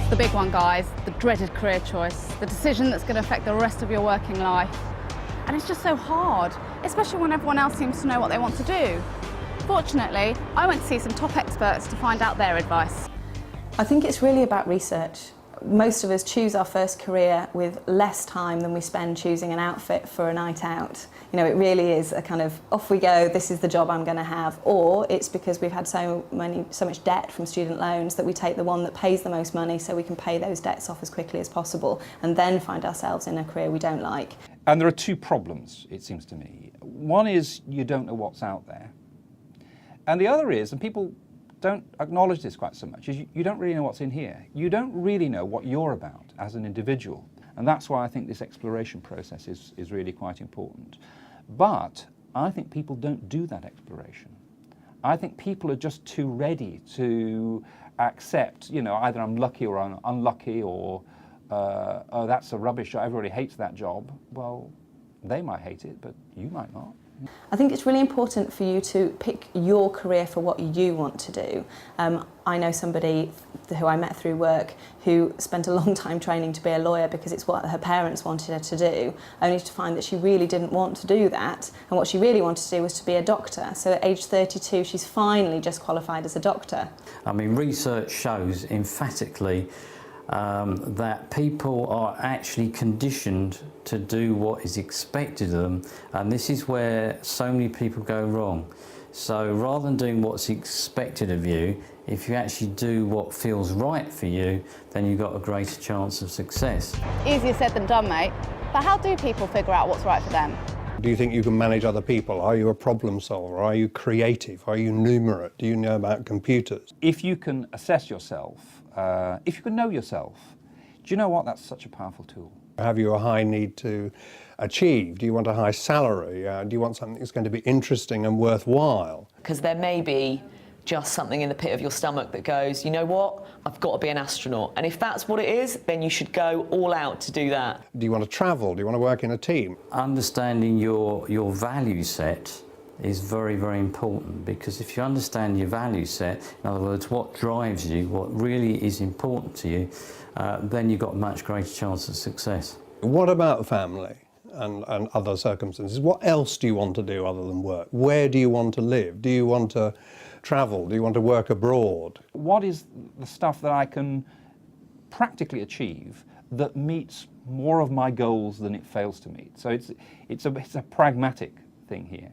the big one, guys, the dreaded career choice, the decision that's going to affect the rest of your working life. And it's just so hard, especially when everyone else seems to know what they want to do. Fortunately, I went to see some top experts to find out their advice. I think it's really about research. Most of us choose our first career with less time than we spend choosing an outfit for a night out. You know, it really is a kind of, off we go, this is the job I'm going to have. Or it's because we've had so much debt from student loans that we take the one that pays the most money so we can pay those debts off as quickly as possible and then find ourselves in a career we don't like. And there are two problems, it seems to me. One is you don't know what's out there. And the other is, and people don't acknowledge this quite so much, is you don't really know what's in here. You don't really know what you're about as an individual. And that's why I think this exploration process is really quite important. But I think people don't do that exploration. I think people are just too ready to accept, you know, either I'm lucky or I'm unlucky, or oh, that's a rubbish job, everybody hates that job. Well, they might hate it, but you might not. I think it's really important for you to pick your career for what you want to do. I know somebody who I met through work who spent a long time training to be a lawyer because it's what her parents wanted her to do, only to find that she really didn't want to do that, and what she really wanted to do was to be a doctor. So at age 32 she's finally just qualified as a doctor. I mean, research shows emphatically that people are actually conditioned to do what is expected of them, and this is where so many people go wrong. So rather than doing what's expected of you, if you actually do what feels right for you, then you've got a greater chance of success. Easier said than done, mate. But how do people figure out what's right for them? Do you think you can manage other people? Are you a problem solver? Are you creative? Are you numerate? Do you know about computers? If you can assess yourself, if you can know yourself, do you know what? That's such a powerful tool. Have you a high need to achieve? Do you want a high salary? Do you want something that's going to be interesting and worthwhile? Because there may be just something in the pit of your stomach that goes, you know what, I've got to be an astronaut. And if that's what it is, then you should go all out to do that. Do you want to travel? Do you want to work in a team? Understanding your value set is very, very important, because if you understand your value set, in other words, what drives you, what really is important to you, then you've got a much greater chance of success. What about family and other circumstances? What else do you want to do other than work? Where do you want to live? Do you want to travel? Do you want to work abroad? What is the stuff that I can practically achieve that meets more of my goals than it fails to meet? So it's a pragmatic thing here.